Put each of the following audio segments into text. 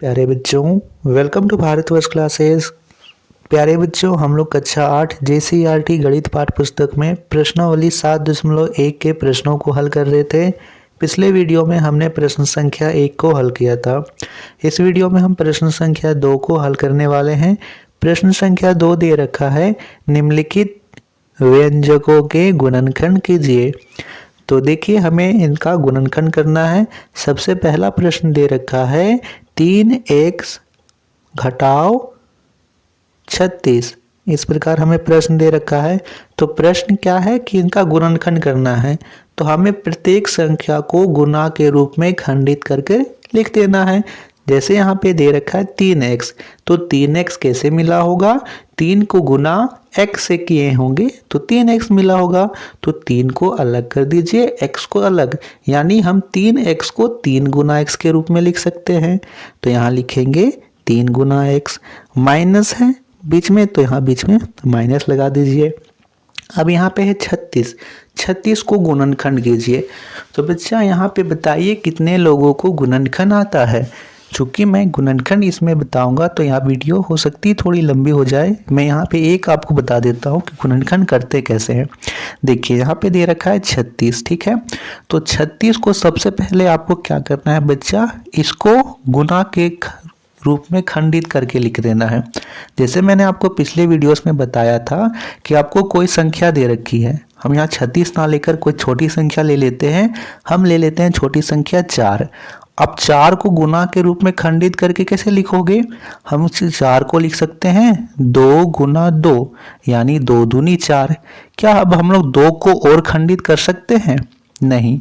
प्यारे बच्चों, welcome to Bharatvarsh classes. प्यारे बच्चों, हम लोग कक्षा 8 JCERT गणित पाठ पुस्तक में प्रश्नावली 7.1 के प्रश्नों को हल कर रहे थे। पिछले वीडियो में हमने प्रश्न संख्या 1 को हल किया था। इस वीडियो में हम प्रश्न संख्या 2 को हल करने वाले हैं। प्रश्न संख्या 2 दे रखा है, निम्नलिखित व्यंजकों के गुणनखंड कीजिए। तो देखिए, हमें इनका गुणनखंड करना है। सबसे पहला प्रश्न दे रखा है 3x घटाओ 36। इस प्रकार हमें प्रश्न दे रखा है। तो प्रश्न क्या है कि इनका गुणनखंड करना है। तो हमें प्रत्येक संख्या को गुणा के रूप में खंडित करके लिख देना है। जैसे यहाँ पे दे रखा है 3x, तो 3x कैसे मिला होगा? 3 को गुना x से किए होंगे तो 3x मिला होगा। तो 3 को अलग कर दीजिए, x को अलग, यानी हम 3x को 3 गुना x के रूप में लिख सकते हैं। तो यहाँ लिखेंगे 3 गुना x, माइनस है बीच में तो यहाँ बीच में माइनस लगा दीजिए। अब यहाँ पे है 36, 36 को गुणनखंड कीजिए। तो बच्चा यहाँ पे बताइए कितने लोगों को गुणनखंड आता है। चूँकि मैं गुणनखंड इसमें बताऊंगा तो यहाँ वीडियो हो सकती है थोड़ी लंबी हो जाए। मैं यहाँ पे एक आपको बता देता हूँ कि गुणनखंड करते कैसे हैं। देखिए, यहाँ पे दे रखा है 36, ठीक है। तो 36 को सबसे पहले आपको क्या करना है बच्चा, इसको गुना के रूप में खंडित करके लिख देना है। जैसे मैंने आपको पिछले वीडियोस में बताया था कि आपको कोई संख्या दे रखी है, हम यहाँ 36 ना लेकर कोई छोटी संख्या ले लेते हैं। हम ले लेते हैं छोटी संख्या 4। अब 4 को गुना के रूप में खंडित करके कैसे लिखोगे? हम उस 4 को लिख सकते हैं 2 गुना 2, यानी 2 दूनी 4। क्या अब हम लोग 2 को और खंडित कर सकते हैं? नहीं।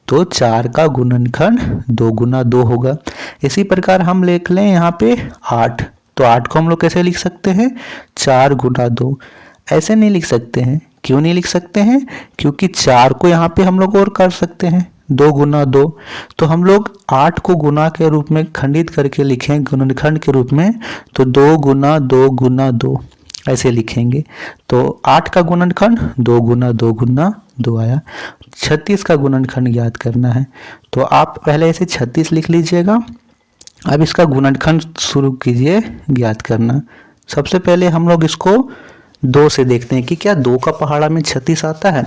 तो 4 का गुणनखंड 2 गुना 2 होगा। इसी प्रकार हम लिख लें यहाँ पे 8। तो 8 को हम लोग कैसे लिख सकते हैं? 4 गुना 2। ऐसे नहीं लिख सकते हैं। क्यों नहीं लिख सकते हैं? क्योंकि 4 को यहाँ पे हम लोग और कर सकते हैं 2 गुना 2। तो हम लोग 8 को गुना के रूप में खंडित करके लिखें गुणनखंड के रूप में, तो 2 गुना 2 गुना 2 ऐसे लिखेंगे। तो 8 का गुणनखंड 2 गुना 2 गुना 2 आया। 36 का गुणनखंड ज्ञात करना है। तो आप पहले इसे 36 लिख लीजिएगा। अब इसका गुणनखंड शुरू कीजिए ज्ञात करना। सबसे पहले हम लोग इसको 2 से देखते हैं कि क्या 2 का पहाड़ा में 36 आता है।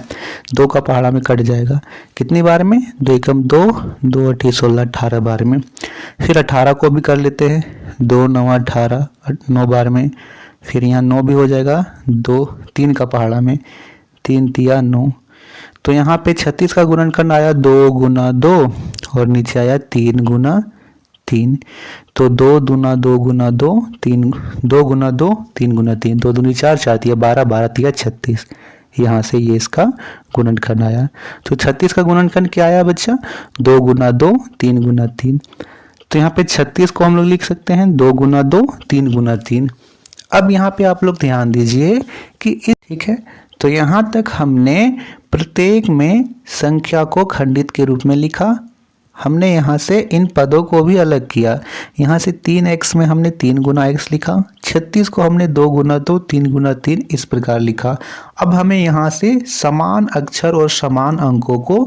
2 का पहाड़ा में कट जाएगा कितनी बार में? 2 एकम 2, 2 अठी 16, 18 बार में। फिर 18 को भी कर लेते हैं, 2 9 18, 9 बार में। फिर यहाँ 9 भी हो जाएगा, 2 3 का पहाड़ा में, 3 तिया 9। तो यहाँ पे 36 का गुणनखंड आया 2 गुना 2 और नीचे आया 3 गुना 3। तो 2 दूना 2 गुना 2, 3 2 गुना 2 3 गुना 3, 2 दूनी 4, 4 तिया 12, 12 तिया 36। यहाँ से ये इसका गुणनखंड आया। तो 36 का गुणनखंड क्या आया बच्चा? 2 गुना 2 3 गुना 3। तो यहाँ पे 36 को हम लोग लिख सकते हैं 2 गुना 2 3 गुना 3। अब यहाँ पे आप लोग ध्यान दीजिए कि ठीक है, तो यहाँ तक हमने प्रत्येक में संख्या को खंडित के रूप में लिखा। हमने यहाँ से इन पदों को भी अलग किया। यहाँ से 3x में हमने 3 गुना x लिखा, 36 को हमने 2 गुना 2 3 गुना 3 इस प्रकार लिखा। अब हमें यहाँ से समान अक्षर और समान अंकों को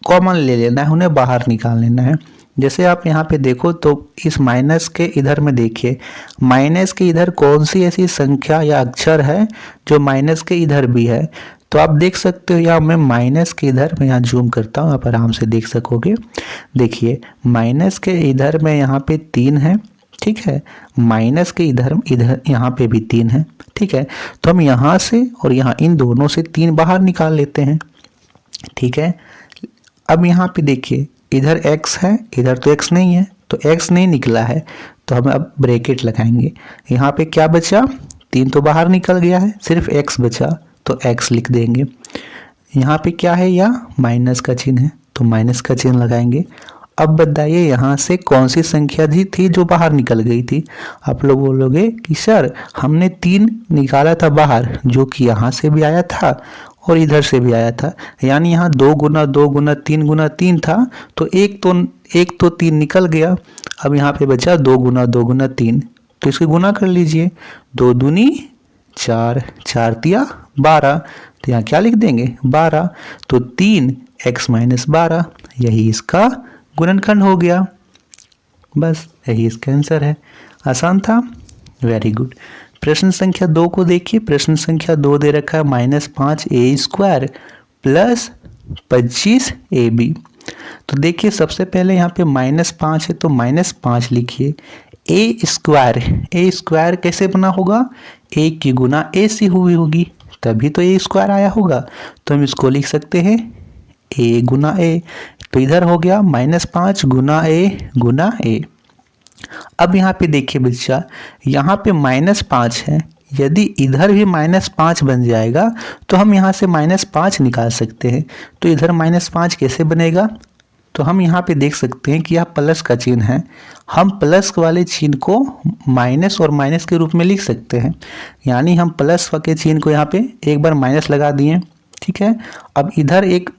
कॉमन ले लेना है, उन्हें बाहर निकाल लेना है। जैसे आप यहाँ पे देखो तो इस माइनस के इधर में देखिए, माइनस के इधर कौन सी ऐसी संख्या या अक्षर है जो माइनस के इधर भी है। तो आप देख सकते हो, यहाँ मैं माइनस के इधर मैं यहाँ जूम करता हूँ, आप आराम से देख सकोगे। देखिए, माइनस के इधर में यहाँ पे 3 है, ठीक है। माइनस के इधर इधर यहाँ पे भी 3 है, ठीक है। तो हम यहाँ से और यहाँ इन दोनों से 3 बाहर निकाल लेते हैं, ठीक है। अब यहाँ पे देखिए, इधर x है, इधर तो x नहीं है, तो x नहीं निकला है, तो हम अब ब्रैकेट लगाएंगे। यहाँ पे क्या बचा? 3 तो बाहर निकल गया है, सिर्फ x बचा, तो x लिख देंगे। यहाँ पे क्या है? या माइनस का चिन्ह है, तो माइनस का चिन्ह लगाएंगे। अब बताइए यहाँ से कौन सी संख्या थी जो बाहर निकल गई थी? आप लोग बोलोगे कि सर हमने 3 निकाला था बाहर, जो कि यहाँ से भी आया था और इधर से भी आया था, यानी यहाँ 2 गुना 2 गुना 3 गुना 3 था, तो एक तो 3 निकल गया। अब यहाँ पे बचा 2 गुना 2 गुना 3, तो इसके गुना कर लीजिए। 2 दूनी 4, 4 तिया 12, तो यहाँ क्या लिख देंगे? 12। तो 3x - 12, यही इसका गुणनखंड हो गया। बस यही इसका आंसर है। आसान था, वेरी गुड। प्रश्न संख्या 2 को देखिए। प्रश्न संख्या 2 दे रखा है -5a² प्लस 25ab। तो देखिए सबसे पहले यहाँ पे -5 है तो -5 लिखिए। a² कैसे बना होगा? a की गुना a से हुई होगी, तभी तो a² आया होगा। तो हम इसको लिख सकते हैं a गुना a। तो इधर हो गया -5 गुना a। अब यहाँ पे देखिए बच्चा, यहाँ पे -5 है, यदि इधर भी -5 बन जाएगा तो हम यहाँ से -5 निकाल सकते हैं। तो इधर -5 कैसे बनेगा? तो हम यहाँ पे देख सकते हैं कि यह प्लस का चिन्ह है, हम प्लस वाले चिन्ह को माइनस और माइनस के रूप में लिख सकते हैं। यानी हम प्लस के चिन्ह को यहाँ पे एक बार माइनस लगा दिए, ठीक है। अब इधर एक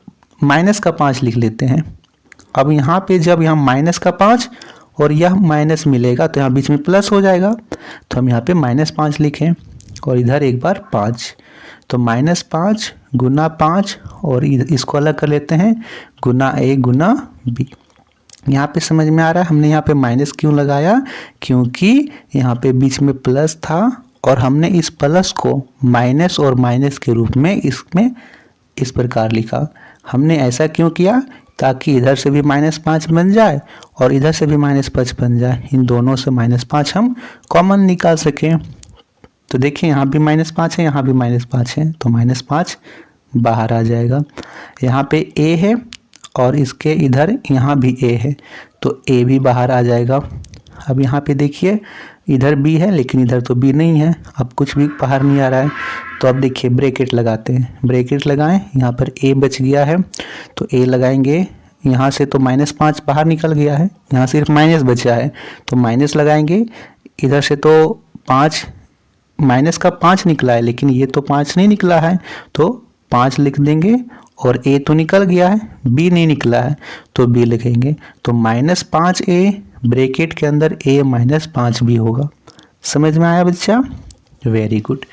-5 लिख लेते हैं। अब यहाँ पे जब यहाँ -5 और यह माइनस मिलेगा तो यहाँ बीच में प्लस हो जाएगा, तो हम यहाँ पे -5 लिखें और इधर एक बार 5। तो -5 गुना 5 और इसको अलग कर लेते हैं गुना a गुना b। यहाँ पे समझ में आ रहा है हमने यहाँ पे माइनस क्यों लगाया? क्योंकि यहाँ पे बीच में प्लस था और हमने इस प्लस को माइनस और माइनस के रूप में इसमें इस प्रकार लिखा। हमने ऐसा क्यों किया? ताकि इधर से भी -5 बन जाए और इधर से भी -5 बन जाए, इन दोनों से -5 हम कॉमन निकाल सकें। तो देखिए यहाँ भी -5 है, यहाँ भी -5 है, तो -5 बाहर आ जाएगा। यहाँ पे a है और इसके इधर यहाँ भी a है, तो a भी बाहर आ जाएगा। अब यहाँ पे देखिए इधर b है लेकिन इधर तो b नहीं है, अब कुछ भी बाहर नहीं आ रहा है। तो अब देखिए ब्रैकेट लगाते हैं, ब्रैकेट लगाएं, यहाँ पर a बच गया है तो a लगाएंगे। यहाँ से तो -5 बाहर निकल गया है, यहाँ सिर्फ माइनस बचा है तो माइनस लगाएंगे। इधर से तो 5 माइनस का 5 निकला है लेकिन ये तो 5 नहीं निकला है, तो 5 लिख देंगे। और a तो निकल गया है, b नहीं निकला है तो b लिखेंगे। तो -5a ब्रैकेट के अंदर a -5 भी होगा। समझ में आया बच्चा? Very good.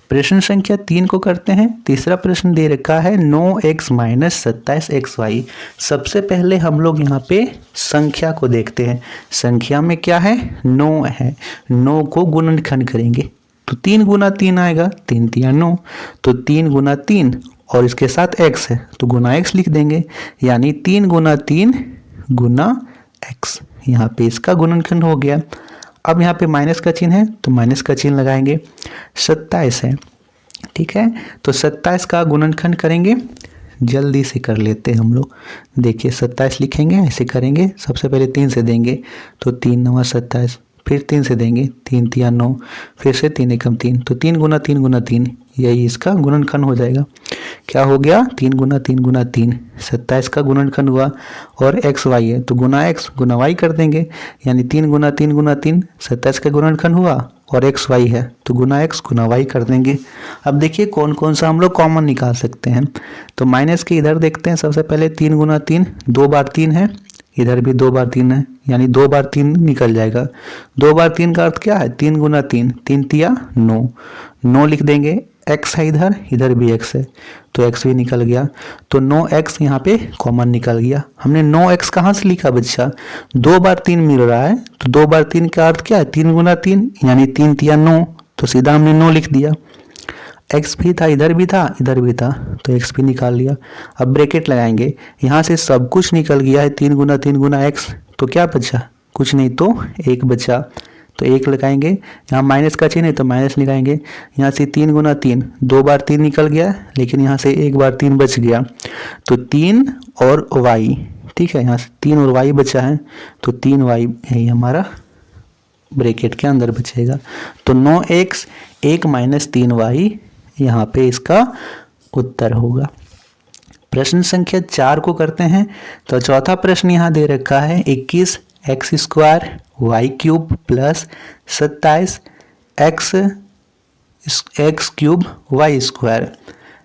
प्रश्न संख्या 3 को करते हैं। तीसरा प्रश्न दे रखा है 9x - 27xy। सबसे पहले हम लोग यहाँ पे संख्या को देखते हैं। संख्या में क्या है? 9 है। 9 को गुणनखंड करेंगे तो 3 गुना 3 आएगा, 3 तिया 9। तो 3 गुना 3 और इसके साथ x है तो गुना x लिख देंगे, यानी 3 गुना 3 गुना x। यहाँ पे इसका गुणनखंड हो गया। अब यहाँ पे माइनस का चिन्ह है तो माइनस का चिन्ह लगाएंगे। 27 है, ठीक है, तो 27 का गुणनखंड करेंगे, जल्दी से कर लेते हैं हम लोग। देखिए 27 लिखेंगे, ऐसे करेंगे, सबसे पहले 3 से देंगे तो 3 9 27, फिर 3 से देंगे 3 तिया 9, फिर से 3 एकम 3, तो 3 गुना 3 गुना 3, यही इसका गुणनखंड हो जाएगा। क्या हो गया? 3 गुना 3 गुना 3, 27 का गुणनखंड हुआ। और एक्स वाई है तो गुना एक्स गुना वाई कर देंगे, यानी 3 गुना 3 गुना 3, 27 का गुणनखंड हुआ। और एक्स वाई है तो गुना एक्स गुना वाई कर देंगे। अब देखिए कौन कौन सा हम लोग कॉमन निकाल सकते हैं। तो माइनस के इधर देखते हैं। सबसे पहले 3 गुना 3, 2 बार 3 है, इधर भी 2 बार 3 है, यानी 2 बार 3 निकल जाएगा। 2 बार 3 का अर्थ क्या है? 3 गुना 3, 3 तिया 9, 9 लिख देंगे। x है इधर, इधर भी x है तो x भी निकल गया। तो 9x यहाँ पे कॉमन निकल गया। हमने 9x कहाँ से लिखा बच्चा? 2 बार 3 मिल रहा है तो 2 बार 3 का अर्थ क्या है? 3 गुना 3, यानी 3 तिया 9, तो सीधा हमने 9 लिख दिया। x भी था, इधर भी था, इधर भी था, तो x भी निकाल लिया। अब ब्रैकेट लगाएंगे, यहाँ से सब कुछ निकल गया है। 3 गुना x, तो क्या बचा? कुछ नहीं, तो 1 बचा, तो 1 लगाएंगे। यहाँ माइनस का चिन्ह है तो माइनस लगाएंगे। यहाँ से 3 गुना 3, 2 बार 3 निकल गया लेकिन यहाँ से 1 बार 3 बच गया, तो 3 और y, ठीक है, यहाँ से 3 और y बचा है तो 3y यही हमारा ब्रैकेट के अंदर बचेगा। तो 9x 1 - 3y यहाँ पे इसका उत्तर होगा। प्रश्न संख्या 4 को करते हैं। तो चौथा प्रश्न यहाँ दे रखा है 21x² y³ plus 27 x³ y²।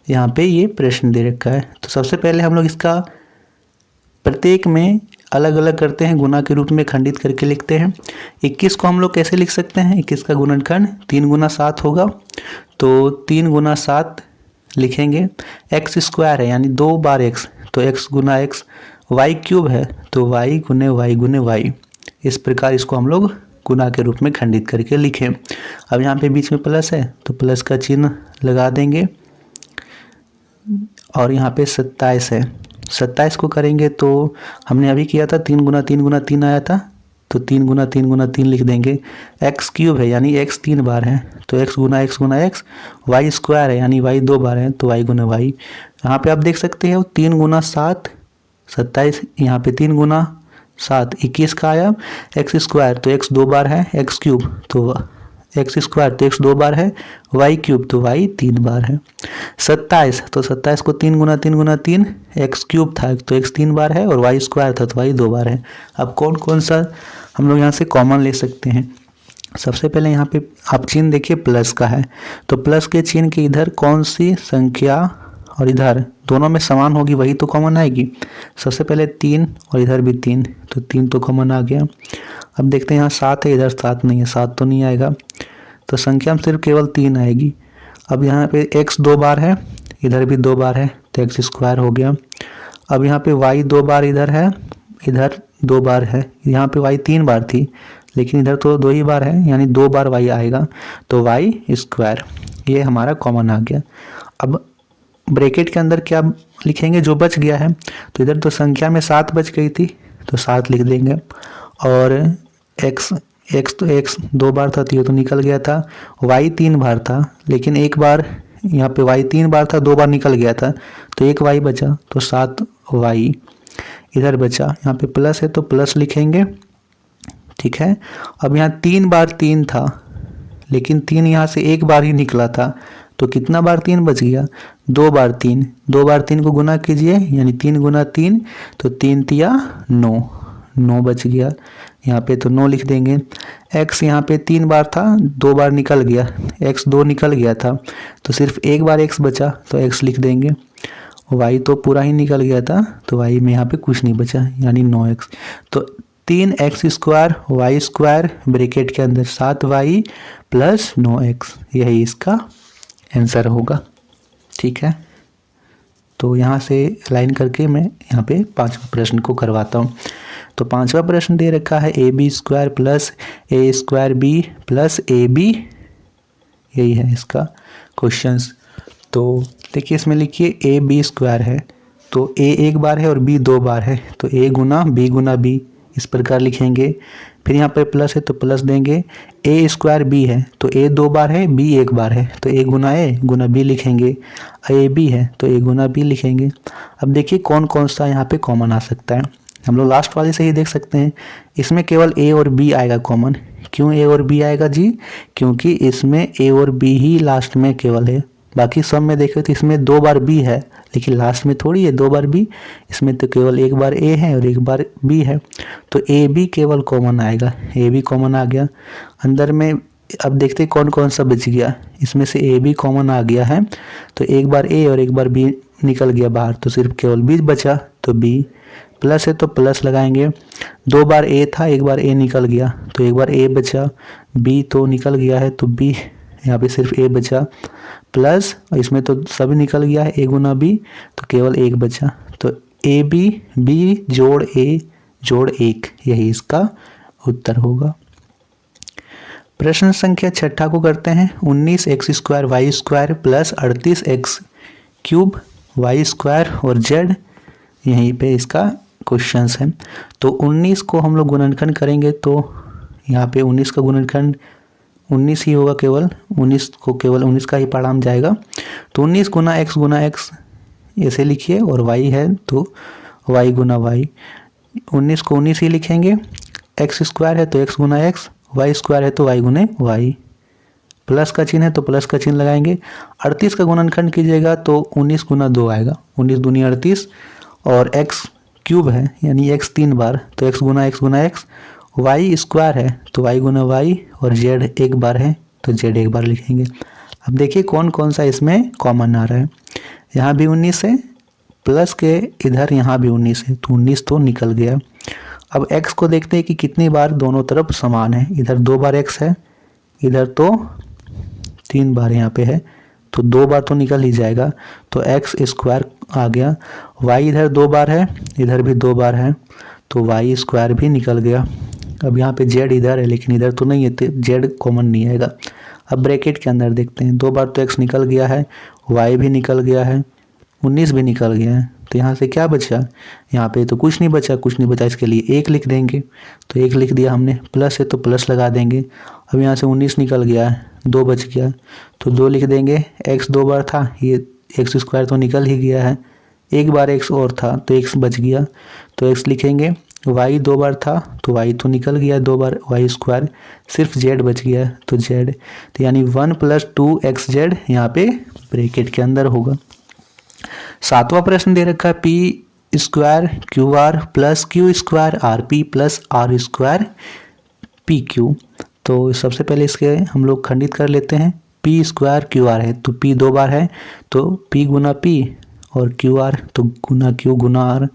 यहाँ पे ये प्रश्न दे रखा है। तो सबसे पहले हम लोग इसका प्रत्येक में अलग अलग करते हैं, गुना के रूप में खंडित करके लिखते हैं। 21 को हम लोग कैसे लिख सकते हैं? 21 का गुणनखंड 3 गुना 7 होगा, तो 3 गुना 7 लिखेंगे। x² है यानी 2 बार x, तो x गुना x, y³ है तो y गुने y गुने y, इस प्रकार इसको हम लोग गुना के रूप में खंडित करके लिखें। अब यहाँ पे बीच में प्लस है तो प्लस का चिन्ह लगा देंगे और यहाँ पे 27 है। 27 को करेंगे तो हमने अभी किया था 3 गुना 3 गुना 3 आया था, तो 3 गुना 3 गुना 3 लिख देंगे। एक्स क्यूब है यानी एक्स 3 बार है तो एक्स गुना एक्स। वाई स्क्वायर है यानी वाई 2 बार है तो वाई गुना वाई। यहाँ पे आप देख सकते हैं 3 गुना 7 27, यहाँ पे 3 गुना 7 21 का आया। एक्स स्क्वायर तो एक्स 2 बार है, एक्स क्यूब तो एक्स स्क्वायर तो एक्स 2 बार है, वाई क्यूब तो वाई 3 बार है। 27 तो 27 को 3 गुना 3 गुना 3, एक्स क्यूब था तो एक्स 3 बार है और वाई स्क्वायर था तो वाई 2 बार है। अब कौन कौन सा हम लोग यहाँ से कॉमन ले सकते हैं। सबसे पहले यहाँ पे आप चिन्ह देखिए प्लस का है तो प्लस के चिन्ह के इधर कौन सी संख्या और इधर दोनों में समान होगी वही तो कॉमन आएगी। सबसे पहले 3 और इधर भी 3 तो 3 तो कॉमन आ गया। अब देखते हैं यहाँ 7 है, इधर 7 नहीं है, 7 तो नहीं आएगा तो संख्या में सिर्फ केवल 3 आएगी। अब यहाँ पे x 2 बार है, इधर भी 2 बार है तो एक्स स्क्वायर हो गया। अब यहाँ पे y 2 बार इधर है, इधर 2 बार है, यहाँ पे y 3 बार थी लेकिन इधर तो 2 ही बार है यानी 2 बार y आएगा तो y स्क्वायर, ये हमारा कॉमन आ गया। अब ब्रैकेट के अंदर क्या लिखेंगे जो बच गया है, तो इधर तो संख्या में 7 बच गई थी तो 7 लिख देंगे और x तो x 2 बार था तो ये तो निकल गया था। y 3 बार था लेकिन एक बार यहाँ पे y 3 बार था 2 बार निकल गया था तो एक y बचा तो 7y इधर बचा। यहाँ पे प्लस है तो प्लस लिखेंगे, ठीक है। अब यहाँ 3 बार 3 था लेकिन 3 यहाँ से एक बार ही निकला था तो कितना बार 3 बच गया, 2 बार 3। 2 बार 3 को गुना कीजिए यानी 3 गुना 3 तो 3 तिया 9 बच गया। यहाँ पे तो 9 लिख देंगे। x यहाँ पे 3 बार था 2 बार निकल गया, x 2 निकल गया था तो सिर्फ एक बार x बचा तो x लिख देंगे। y तो पूरा ही निकल गया था तो y में यहाँ पे कुछ नहीं बचा यानी 9x। तो 3x square Y square bracket के अंदर 7y प्लस 9x, यही इसका आंसर होगा, ठीक है। तो यहाँ से लाइन करके मैं यहाँ पे 5वें प्रश्न को करवाता हूँ। तो 5वां प्रश्न दे रखा है A B square plus A square B plus A B, यही है इसका क्वेश्चंस। तो देखिए इसमें लिखिए ए बी स्क्वायर है तो ए एक बार है और बी 2 बार है तो ए गुना बी इस प्रकार लिखेंगे। फिर यहाँ पर प्लस है तो प्लस देंगे। ए स्क्वायर बी है तो ए 2 बार है बी 1 बार है तो ए गुना बी लिखेंगे। ए बी है तो ए गुना बी लिखेंगे। अब देखिए कौन कौन सा यहाँ पे कॉमन आ सकता है, हम लोग लास्ट वाले से ही देख सकते हैं। इसमें केवल ए और बी आएगा कॉमन। क्यों ए और बी आएगा जी, क्योंकि इसमें ए और बी ही लास्ट में केवल है। बाकी सब में देखें तो इसमें 2 बार बी है लेकिन लास्ट में थोड़ी है 2 बार बी, इसमें तो केवल 1 बार ए है और 1 बार बी है तो ए बी केवल कॉमन आएगा, ए बी कॉमन आ गया अंदर में। अब देखते हैं कौन कौन सा बच गया, इसमें से ए बी कॉमन आ गया है तो 1 बार ए और 1 बार बी निकल गया बाहर तो सिर्फ केवल बी बचा तो बी। प्लस है तो प्लस लगाएंगे। 2 बार ए था 1 बार ए निकल गया तो 1 बार ए बचा, बी तो निकल गया है तो बी, यहाँ पे सिर्फ ए बचा। प्लस इसमें तो सभी निकल गया है ए गुना बी तो केवल 1 बचा तो ए बी जोड़ ए जोड़ 1, यही इसका उत्तर होगा। प्रश्न संख्या 6 को करते हैं। 19x square Y square plus 38x cube Y square और z, यहीं पे इसका क्वेश्चंस है। तो 19 को हम लोग गुणनखंड करेंगे तो यहाँ पे 19 का गुणनखंड 19 ही होगा, केवल 19 को केवल 19 का ही परिणाम जाएगा। तो 19 गुना x ऐसे लिखिए और y है तो y गुना y, 19 को 19 ही लिखेंगे। x स्क्वायर है तो x गुना x, y स्क्वायर है तो y गुने y, प्लस का चिन्ह है तो प्लस का चिन्ह लगाएंगे। 38 का गुणनखंड कीजिएगा तो 19 गुना 2 आएगा, 19 दूनी 38 और x क्यूब है यानी x 3 बार तो x गुना x, y स्क्वायर है तो y गुना y और z 1 बार है तो z 1 बार लिखेंगे। अब देखिए कौन कौन सा इसमें कॉमन आ रहा है। यहाँ भी 19 है, प्लस के इधर यहाँ भी 19 है तो 19 तो निकल गया। अब x को देखते हैं कि कितनी बार दोनों तरफ समान है। इधर 2 बार x है, इधर तो 3 बार यहाँ पे है तो 2 बार तो निकल ही जाएगा तो x स्क्वायर आ गया। y इधर 2 बार है, इधर भी 2 बार है तो y स्क्वायर भी निकल गया। अब यहाँ पे जेड इधर है लेकिन इधर तो नहीं है, तो जेड कॉमन नहीं आएगा। अब ब्रैकेट के अंदर देखते हैं, 2 बार तो एक्स निकल गया है, वाई भी निकल गया है, 19 भी निकल गया है। तो यहाँ से क्या बचा, यहाँ पे तो कुछ नहीं बचा, कुछ नहीं बचा, इसके लिए 1 लिख देंगे। तो 1 लिख दिया हमने, प्लस है तो प्लस लगा देंगे। अब यहाँ से 19 निकल गया है, 2 बच गया तो 2 लिख देंगे। एक्स 2 बार था, ये एक्स स्क्वायर तो निकल ही गया है, 1 बार एक्स और था तो एक्स बच गया तो एक्स लिखेंगे। वाई 2 बार था तो वाई तो निकल गया 2 बार, वाई स्क्वायर, सिर्फ जेड बच गया तो जेड। तो यानी 1 + 2 XZ यहाँ पे ब्रैकेट के अंदर होगा। 7वां प्रश्न दे रखा है P² QR + Q² RP + R² PQ। तो सबसे पहले इसके हम लोग खंडित कर लेते हैं। P² QR है तो P 2 बार है तो P गुना P, और QR तो गुना Q गुना R,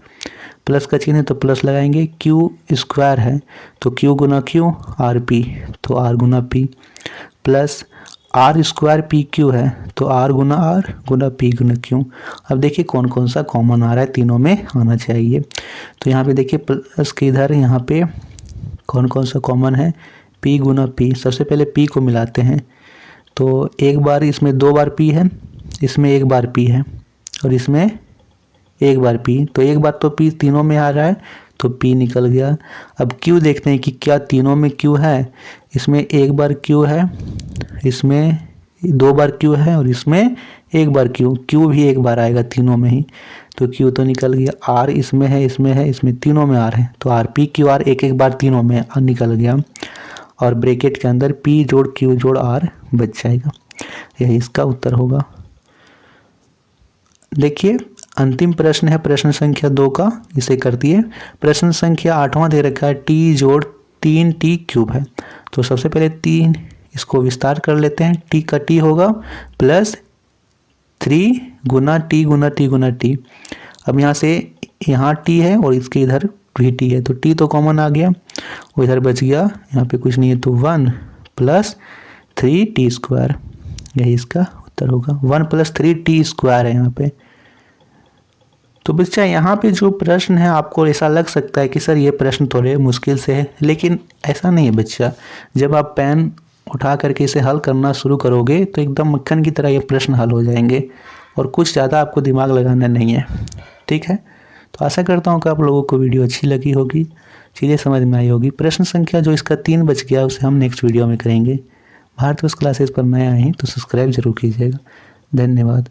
प्लस का चिन्ह है तो प्लस लगाएंगे। Q² है तो Q गुना Q, RP तो R गुना P, प्लस R² PQ है तो R गुना R गुना P गुना Q। अब देखिए कौन कौन सा कॉमन आ रहा है, तीनों में आना चाहिए। तो यहाँ पे देखिए प्लस के इधर यहाँ पे कौन कौन सा कॉमन है, P गुना P। सबसे पहले P को मिलाते हैं तो 1 बार, इसमें 2 बार P है, इसमें 1 बार P है और इसमें 1 बार P, तो 1 बार तो P तीनों में आ रहा है तो P निकल गया। अब Q देखते हैं कि क्या तीनों में Q है, इसमें 1 बार Q है, इसमें 2 बार Q है और इसमें 1 बार Q भी 1 बार आएगा तीनों में ही, तो Q तो निकल गया। R इसमें है, इसमें है, इसमें तीनों में R है तो RP QR 1 बार तीनों में निकल गया, और ब्रैकेट के अंदर P जोड़ Q जोड़ R बच जाएगा। यही इसका उत्तर होगा। देखिए अंतिम प्रश्न है प्रश्न संख्या 2 का, इसे कर दिए। प्रश्न संख्या 8वां दे रखा है T जोड़ 3T³ है। तो सबसे पहले 3 इसको विस्तार कर लेते हैं, T का T होगा प्लस 3 गुना T गुना T गुना T। अब यहाँ से यहाँ T है और इसके इधर भी T है तो T तो कॉमन आ गया, वो इधर बच गया, यहाँ पे कुछ नहीं है तो 1 + 3T², यही इसका उत्तर होगा। 1 + 3T² है यहाँ पे। तो बच्चा यहाँ पे जो प्रश्न है आपको ऐसा लग सकता है कि सर ये प्रश्न थोड़े मुश्किल से है, लेकिन ऐसा नहीं है बच्चा। जब आप पेन उठा करके इसे हल करना शुरू करोगे तो एकदम मक्खन की तरह ये प्रश्न हल हो जाएंगे और कुछ ज़्यादा आपको दिमाग लगाना नहीं है। ठीक है, तो आशा करता हूँ कि आप लोगों को वीडियो अच्छी लगी होगी, चीज़ें समझ में आई होगी। प्रश्न संख्या जो इसका 3 बच गया उसे हम नेक्स्ट वीडियो में करेंगे। भारत वर्ष क्लासेस पर नए आए हैं तो सब्सक्राइब जरूर कीजिएगा। धन्यवाद।